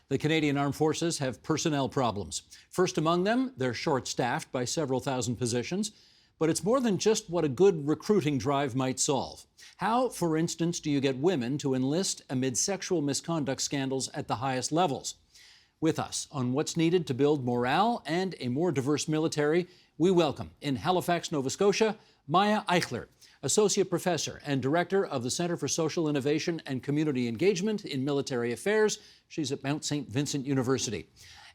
The Canadian Armed Forces have personnel problems. First among them, they're short-staffed by several thousand positions. But it's more than just what a good recruiting drive might solve. How, for instance, do you get women to enlist amid sexual misconduct scandals at the highest levels? With us on what's needed to build morale and a more diverse military, we welcome, in Halifax, Nova Scotia, Maya Eichler, Associate Professor and Director of the Centre for Social Innovation and Community Engagement in Military Affairs. She's at Mount St. Vincent University.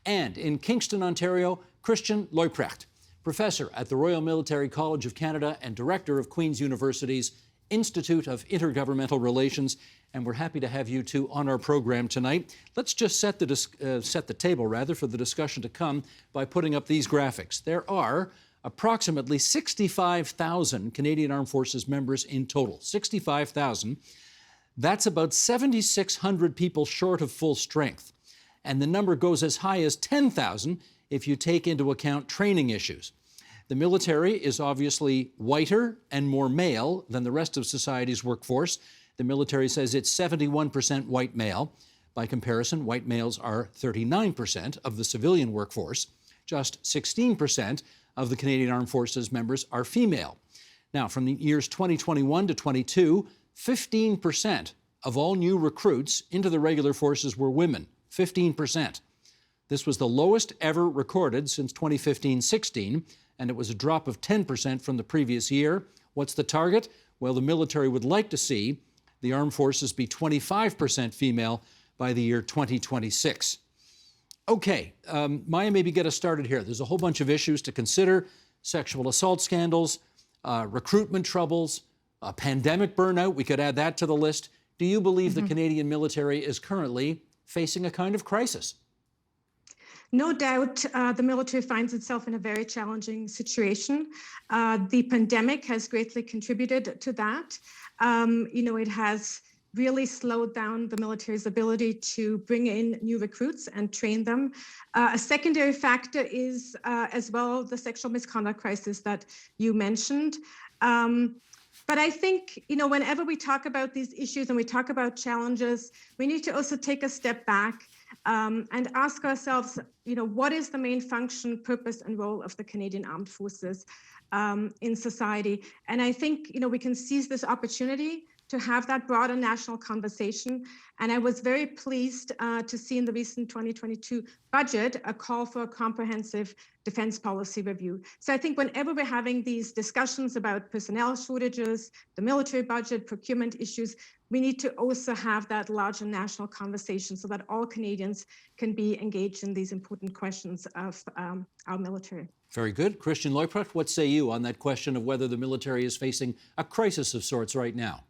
And in Kingston, Ontario, Christian Leuprecht, Professor at the Royal Military College of Canada and Director of Queen's University's Institute of Intergovernmental Relations. And we're happy to have you two on our program tonight. Let's just set the table for the discussion to come by putting up these graphics. There are approximately 65,000 Canadian Armed Forces members in total. 65,000. That's about 7,600 people short of full strength. And the number goes as high as 10,000 if you take into account training issues. The military is obviously whiter and more male than the rest of society's workforce. The military says it's 71% white male. By comparison, white males are 39% of the civilian workforce. Just 16% of the Canadian Armed Forces members are female. Now, from the years 2021 to 22, 15% of all new recruits into the regular forces were women. 15%. This was the lowest ever recorded since 2015-16, and it was a drop of 10% from the previous year. What's the target? Well, the military would like to see the armed forces be 25% female by the year 2026. Okay, Maya, maybe get us started here. There's a whole bunch of issues to consider: sexual assault scandals, recruitment troubles, pandemic burnout. We could add that to the list. Do you believe the Canadian military is currently facing a kind of crisis? No doubt the military finds itself in a very challenging situation. The pandemic has greatly contributed to that. It has really slowed down the military's ability to bring in new recruits and train them. A secondary factor is as well the sexual misconduct crisis that you mentioned. But I think, whenever we talk about these issues and we talk about challenges, we need to also take a step back and ask ourselves, what is the main function, purpose, and role of the Canadian Armed Forces in society? And I think, we can seize this opportunity to have that broader national conversation. And I was very pleased to see in the recent 2022 budget a call for a comprehensive defense policy review. So I think whenever we're having these discussions about personnel shortages, the military budget, procurement issues, we need to also have that larger national conversation so that all Canadians can be engaged in these important questions of our military. Very good. Christian Leuprecht, what say you on that question of whether the military is facing a crisis of sorts right now?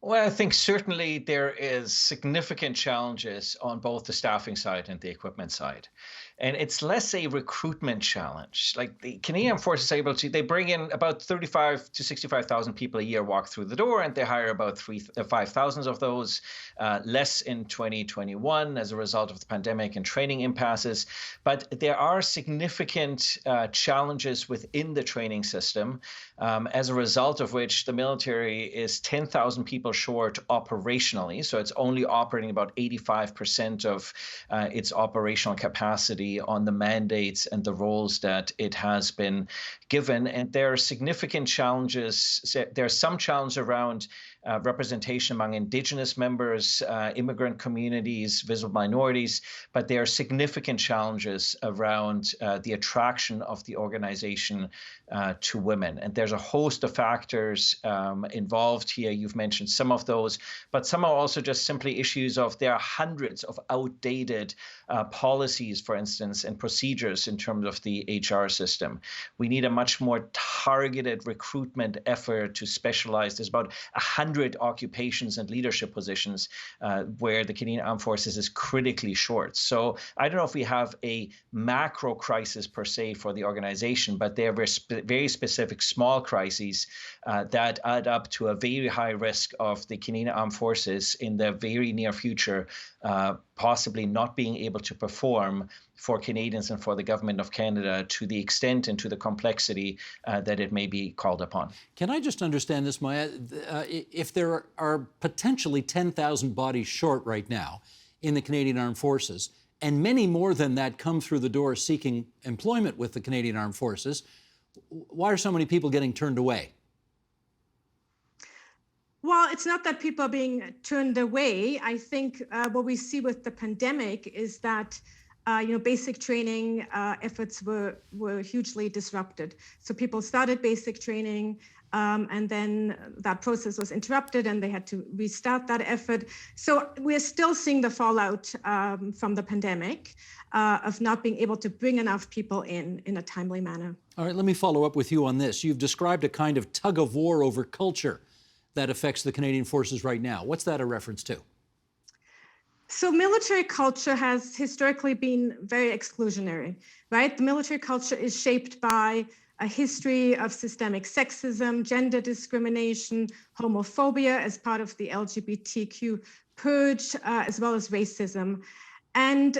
Well, I think certainly there is significant challenges on both the staffing side and the equipment side. And it's less a recruitment challenge. Like the Canadian Forces they bring in about 35 to 65,000 people a year walk through the door, and they hire about 5,000 of those, less in 2021 as a result of the pandemic and training impasses. But there are significant challenges within the training system, as a result of which the military is 10,000 people short operationally. So it's only operating about 85% of its operational capacity on the mandates and the roles that it has been given. And there are significant challenges. There's some challenge around representation among Indigenous members, immigrant communities, visible minorities, but there are significant challenges around the attraction of the organization to women. And there's a host of factors involved here. You've mentioned some of those, but some are also just simply issues of there are hundreds of outdated policies, for instance, and procedures in terms of the HR system. We need a much more targeted recruitment effort to specialize. There's about 100 occupations and leadership positions where the Canadian Armed Forces is critically short. So I don't know if we have a macro crisis per se for the organization, but there are very specific small crises that add up to a very high risk of the Canadian Armed Forces in the very near future possibly not being able to perform for Canadians and for the government of Canada to the extent and to the complexity that it may be called upon. Can I just understand this, Maya? If there are potentially 10,000 bodies short right now, in the Canadian Armed Forces, and many more than that come through the door seeking employment with the Canadian Armed Forces. Why are so many people getting turned away? Well, it's not that people are being turned away. I think what we see with the pandemic is that basic training efforts were hugely disrupted. So people started basic training, and then that process was interrupted, and they had to restart that effort. So we're still seeing the fallout from the pandemic of not being able to bring enough people in a timely manner. All right, let me follow up with you on this. You've described a kind of tug of war over culture that affects the Canadian Forces right now. What's that a reference to? So military culture has historically been very exclusionary, right? The military culture is shaped by a history of systemic sexism, gender discrimination, homophobia as part of the LGBTQ purge, as well as racism. And,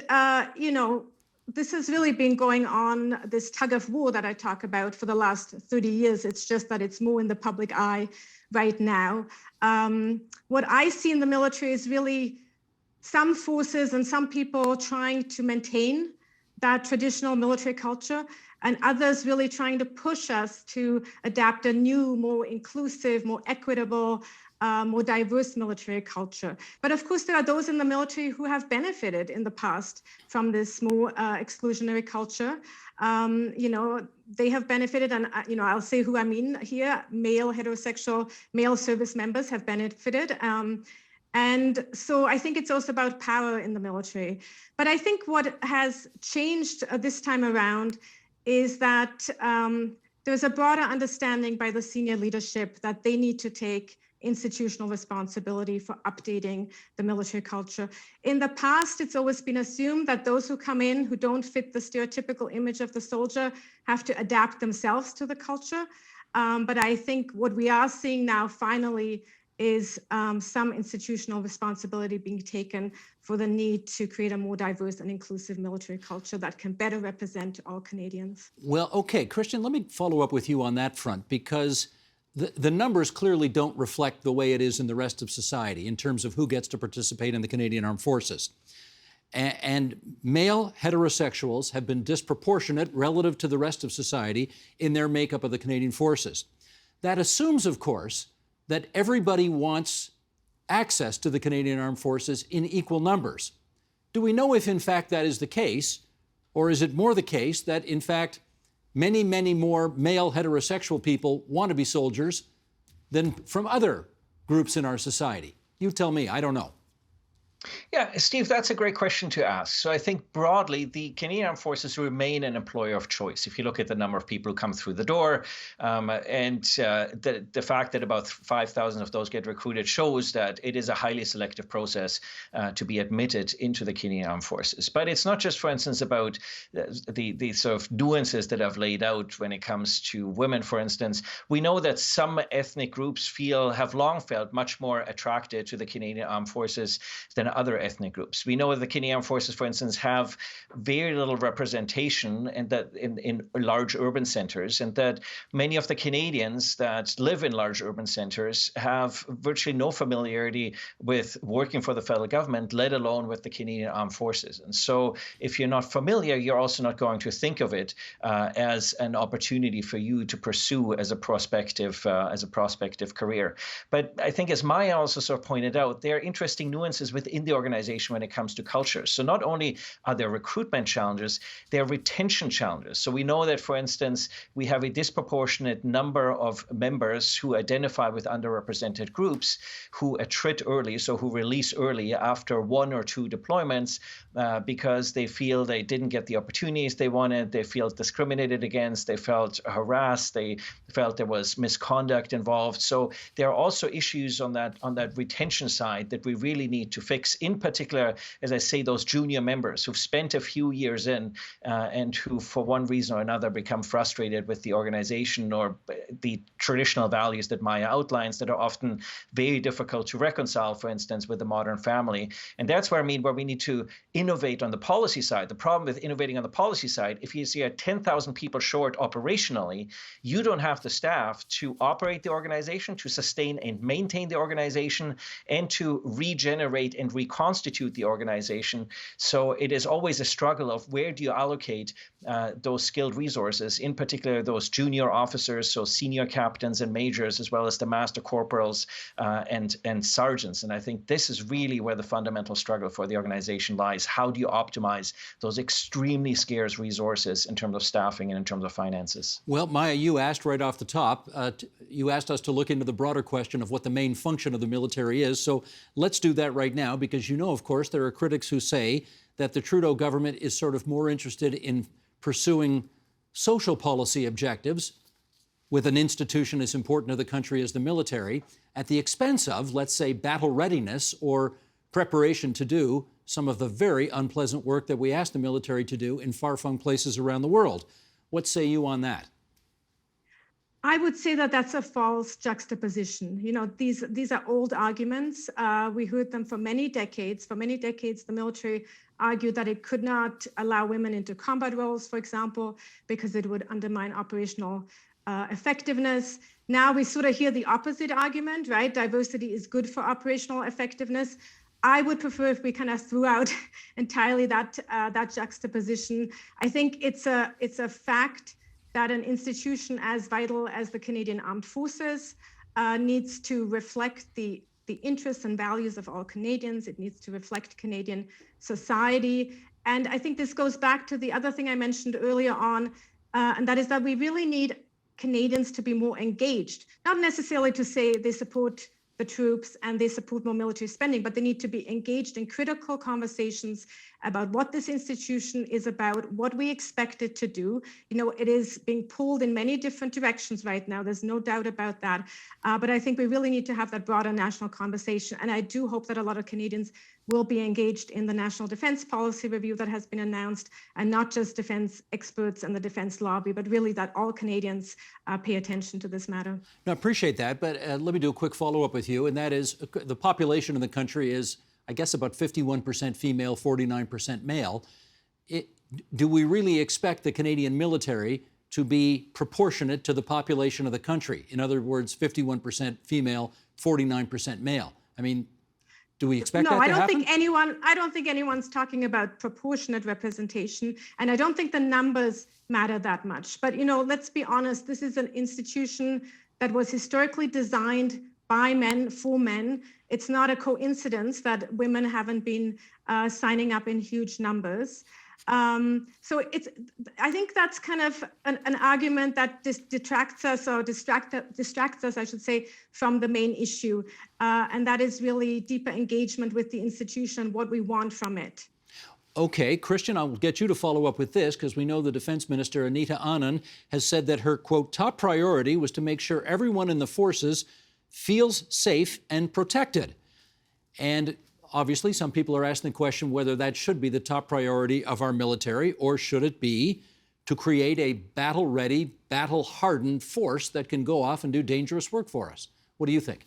this has really been going on, this tug of war that I talk about, for the last 30 years. It's just that it's more in the public eye right now. What I see in the military is really some forces and some people trying to maintain that traditional military culture, and others really trying to push us to adapt a new, more inclusive, more equitable, more diverse military culture. But of course, there are those in the military who have benefited in the past from this more exclusionary culture. They have benefited, and I'll say who I mean here. Heterosexual male service members have benefited. And so I think it's also about power in the military. But I think what has changed this time around is that there's a broader understanding by the senior leadership that they need to take institutional responsibility for updating the military culture. In the past, it's always been assumed that those who come in who don't fit the stereotypical image of the soldier have to adapt themselves to the culture. But I think what we are seeing now finally is some institutional responsibility being taken for the need to create a more diverse and inclusive military culture that can better represent all Canadians. Well, okay, Christian, let me follow up with you on that front, because the numbers clearly don't reflect the way it is in the rest of society in terms of who gets to participate in the Canadian Armed Forces. And male heterosexuals have been disproportionate relative to the rest of society in their makeup of the Canadian Forces. That assumes, of course, that everybody wants access to the Canadian Armed Forces in equal numbers. Do we know if, in fact, that is the case, or is it more the case that, in fact, many, many more male heterosexual people want to be soldiers than from other groups in our society? You tell me, I don't know. Yeah, Steve, that's a great question to ask. So I think broadly, the Canadian Armed Forces remain an employer of choice. If you look at the number of people who come through the door, and the fact that about 5,000 of those get recruited shows that it is a highly selective process to be admitted into the Canadian Armed Forces. But it's not just, for instance, about the sort of nuances that I've laid out when it comes to women, for instance. We know that some ethnic groups have long felt much more attracted to the Canadian Armed Forces than other ethnic groups. We know that the Canadian Armed Forces, for instance, have very little representation in large urban centers, and that many of the Canadians that live in large urban centers have virtually no familiarity with working for the federal government, let alone with the Canadian Armed Forces. And so if you're not familiar, you're also not going to think of it as an opportunity for you to pursue as a prospective career. But I think, as Maya also sort of pointed out, there are interesting nuances within the organization when it comes to culture. So not only are there recruitment challenges, there are retention challenges. So we know that, for instance, we have a disproportionate number of members who identify with underrepresented groups who attrit early, so who release early after 1 or 2 deployments because they feel they didn't get the opportunities they wanted, they feel discriminated against, they felt harassed, they felt there was misconduct involved. So there are also issues on that retention side that we really need to fix. In particular, as I say, those junior members who've spent a few years in and who, for one reason or another, become frustrated with the organization or the traditional values that Maya outlines that are often very difficult to reconcile, for instance, with the modern family. And that's where we need to innovate on the policy side. The problem with innovating on the policy side, if you see 10,000 people short operationally, you don't have the staff to operate the organization, to sustain and maintain the organization, and to regenerate and reconstitute the organization. So it is always a struggle of where do you allocate those skilled resources, in particular those junior officers, so senior captains and majors, as well as the master corporals and sergeants. And I think this is really where the fundamental struggle for the organization lies. How do you optimize those extremely scarce resources in terms of staffing and in terms of finances? Well, Maya, you asked right off the top, you asked us to look into the broader question of what the main function of the military is. So let's do that right now, because you know, of course, there are critics who say that the Trudeau government is sort of more interested in pursuing social policy objectives with an institution as important to the country as the military at the expense of, let's say, battle readiness or preparation to do some of the very unpleasant work that we ask the military to do in far-flung places around the world. What say you on that? I would say that that's a false juxtaposition. You know, these are old arguments. We heard them for many decades. For many decades, the military argued that it could not allow women into combat roles, for example, because it would undermine operational effectiveness. Now we sort of hear the opposite argument, right? Diversity is good for operational effectiveness. I would prefer if we kind of threw out entirely that juxtaposition. I think it's a fact that an institution as vital as the Canadian Armed Forces needs to reflect the interests and values of all Canadians. It needs to reflect Canadian society. And I think this goes back to the other thing I mentioned earlier on, and that is that we really need Canadians to be more engaged, not necessarily to say they support the troops and they support more military spending, but they need to be engaged in critical conversations about what this institution is about, what we expect it to do. You know, it is being pulled in many different directions right now. There's no doubt about that. But I think we really need to have that broader national conversation. And I do hope that a lot of Canadians will be engaged in the National Defence Policy Review that has been announced, and not just defence experts and the defence lobby, but really that all Canadians pay attention to this matter. No, I appreciate that, but let me do a quick follow-up with you, and that is the population in the country is, I guess, about 51% female, 49% male. Do we really expect the Canadian military to be proportionate to the population of the country? In other words, 51% female, 49% male. I mean, do we expect that to happen? No, I don't think anyone's talking about proportionate representation, and I don't think the numbers matter that much. But, you know, let's be honest, this is an institution that was historically designed by men for men. It's not a coincidence that women haven't been signing up in huge numbers. So I think that's kind of an argument that distracts us, I should say, from the main issue. And that is really deeper engagement with the institution, what we want from it. Okay, Christian, I'll get you to follow up with this, because we know the Defense Minister, Anita Anand, has said that her, quote, top priority was to make sure everyone in the forces feels safe and protected. And obviously, some people are asking the question whether that should be the top priority of our military, or should it be to create a battle-ready, battle-hardened force that can go off and do dangerous work for us. What do you think?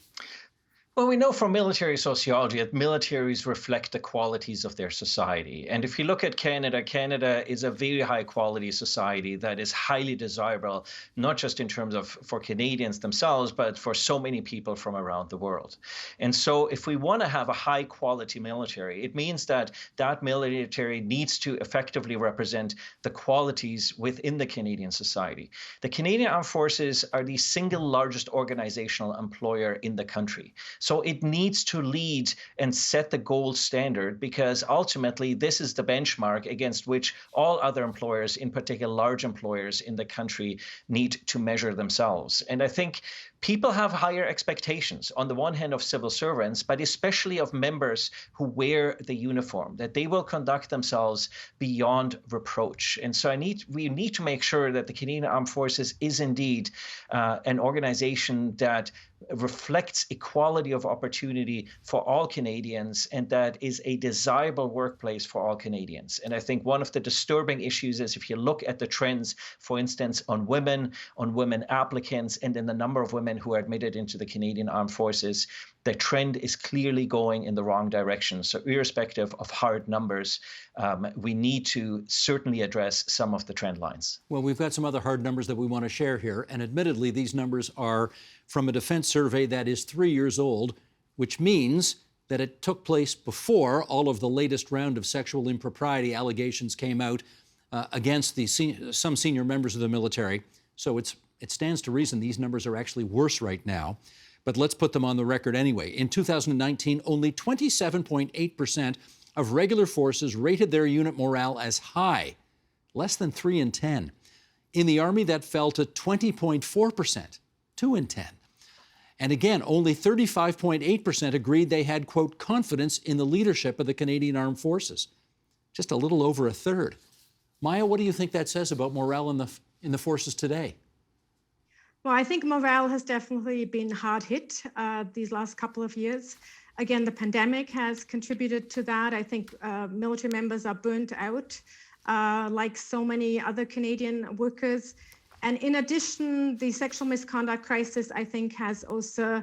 Well, we know from military sociology that militaries reflect the qualities of their society. And if you look at Canada, Canada is a very high quality society that is highly desirable, not just in terms of for Canadians themselves, but for so many people from around the world. And so if we want to have a high quality military, it means that that military needs to effectively represent the qualities within the Canadian society. The Canadian Armed Forces are the single largest organizational employer in the country. So it needs to lead and set the gold standard, because ultimately this is the benchmark against which all other employers, in particular large employers in the country, need to measure themselves. And I think people have higher expectations, on the one hand, of civil servants, but especially of members who wear the uniform, that they will conduct themselves beyond reproach. And so we need to make sure that the Canadian Armed Forces is indeed an organization that reflects equality of opportunity for all Canadians, and that is a desirable workplace for all Canadians. And I think one of the disturbing issues is if you look at the trends, for instance, on women applicants, and in the number of women who are admitted into the Canadian Armed Forces, the trend is clearly going in the wrong direction. So irrespective of hard numbers, we need to certainly address some of the trend lines. Well, we've got some other hard numbers that we want to share here. And admittedly, these numbers are from a defense survey that is 3 years old, which means that it took place before all of the latest round of sexual impropriety allegations came out against some senior members of the military. So it stands to reason these numbers are actually worse right now. But let's put them on the record anyway. In 2019, only 27.8% of regular forces rated their unit morale as high, less than 3 in 10. In the Army, that fell to 20.4%, 2 in 10. And again, only 35.8% agreed they had, quote, confidence in the leadership of the Canadian Armed Forces. Just a little over a third. Maya, what do you think that says about morale in the forces today? Well, I think morale has definitely been hard hit these last couple of years. Again, the pandemic has contributed to that. I think military members are burnt out, like so many other Canadian workers. And in addition, the sexual misconduct crisis, I think, has also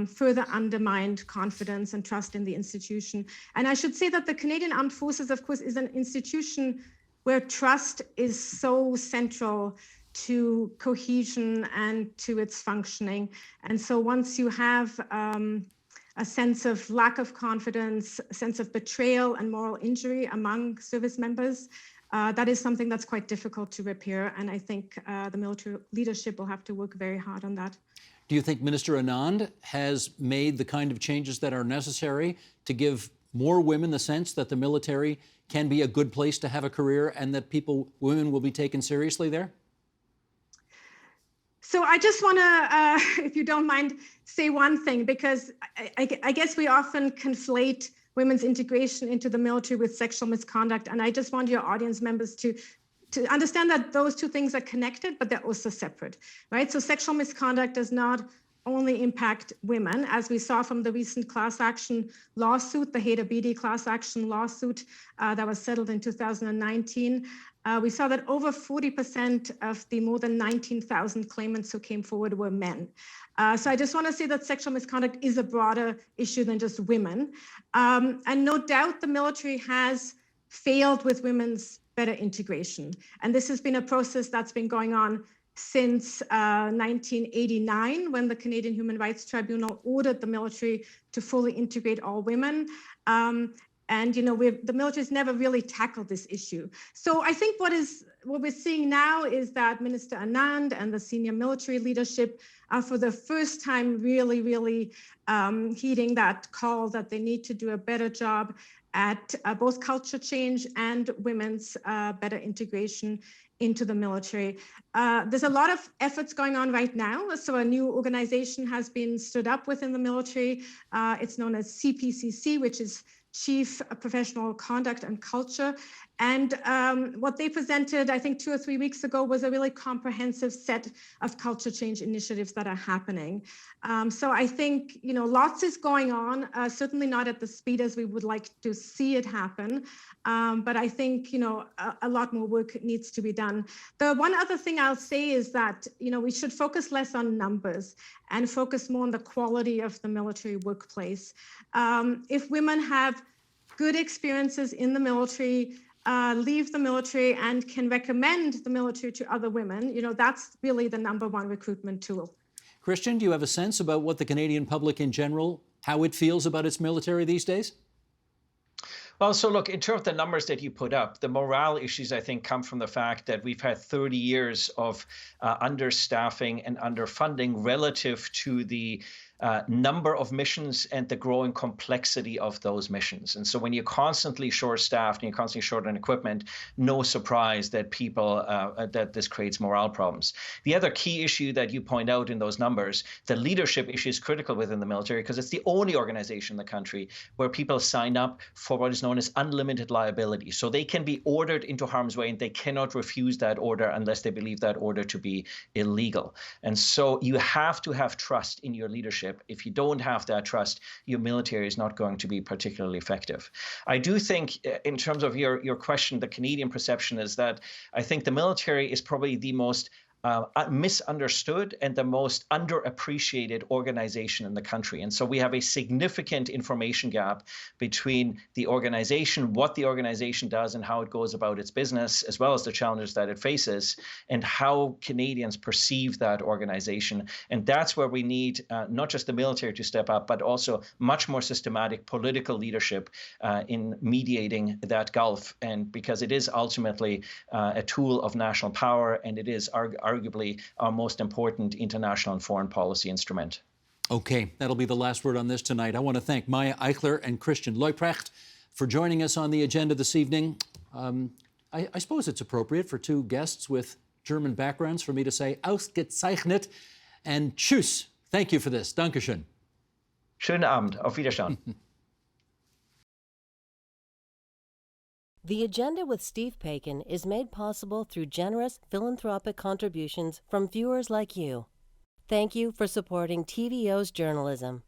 further undermined confidence and trust in the institution. And I should say that the Canadian Armed Forces, of course, is an institution where trust is so central to cohesion and to its functioning. And so once you have a sense of lack of confidence, a sense of betrayal and moral injury among service members, that is something that's quite difficult to repair. And I think the military leadership will have to work very hard on that. Do you think Minister Anand has made the kind of changes that are necessary to give more women the sense that the military can be a good place to have a career and that women will be taken seriously there? So I just want to, if you don't mind, say one thing, because I guess we often conflate women's integration into the military with sexual misconduct. And I just want your audience members to understand that those two things are connected, but they're also separate, right? So sexual misconduct does not only impact women, as we saw from the recent class action lawsuit, the Hader Beatty class action lawsuit that was settled in 2019. We saw that over 40% of the more than 19,000 claimants who came forward were men. So I just want to say that sexual misconduct is a broader issue than just women. And no doubt the military has failed with women's better integration. And this has been a process that's been going on since 1989, when the Canadian Human Rights Tribunal ordered the military to fully integrate all women. And the military's never really tackled this issue. So I think what we're seeing now is that Minister Anand and the senior military leadership are for the first time really, really heeding that call that they need to do a better job at both culture change and women's better integration into the military. There's a lot of efforts going on right now. So a new organization has been stood up within the military. It's known as CPCC, which is Chief Professional Conduct and Culture. And what they presented, I think 2 or 3 weeks ago, was a really comprehensive set of culture change initiatives that are happening. So I think, lots is going on, certainly not at the speed as we would like to see it happen. But I think, a lot more work needs to be done. The one other thing I'll say is that, we should focus less on numbers and focus more on the quality of the military workplace. If women have good experiences in the military, leave the military and can recommend the military to other women, that's really the #1 recruitment tool. Christian, do you have a sense about what the Canadian public in general, how it feels about its military these days? Well, so look, in terms of the numbers that you put up, the morale issues, I think, come from the fact that we've had 30 years of understaffing and underfunding relative to the number of missions and the growing complexity of those missions. And so when you're constantly short-staffed and you're constantly short on equipment, no surprise that that this creates morale problems. The other key issue that you point out in those numbers, the leadership issue, is critical within the military because it's the only organization in the country where people sign up for what is known as unlimited liability. So they can be ordered into harm's way and they cannot refuse that order unless they believe that order to be illegal. And so you have to have trust in your leadership. If you don't have that trust, your military is not going to be particularly effective. I do think, in terms of your question, the Canadian perception is that I think the military is probably the most misunderstood and the most underappreciated organization in the country. And so we have a significant information gap between the organization, what the organization does and how it goes about its business, as well as the challenges that it faces, and how Canadians perceive that organization. And that's where we need not just the military to step up, but also much more systematic political leadership in mediating that gulf. And because it is ultimately a tool of national power, and it is arguably our most important international and foreign policy instrument. Okay, that'll be the last word on this tonight. I want to thank Maya Eichler and Christian Leuprecht for joining us on the agenda this evening. I suppose it's appropriate for two guests with German backgrounds for me to say ausgezeichnet and tschüss. Thank you for this. Dankeschön. Schönen Abend. Auf Wiedersehen. The Agenda with Steve Paikin is made possible through generous philanthropic contributions from viewers like you. Thank you for supporting TVO's journalism.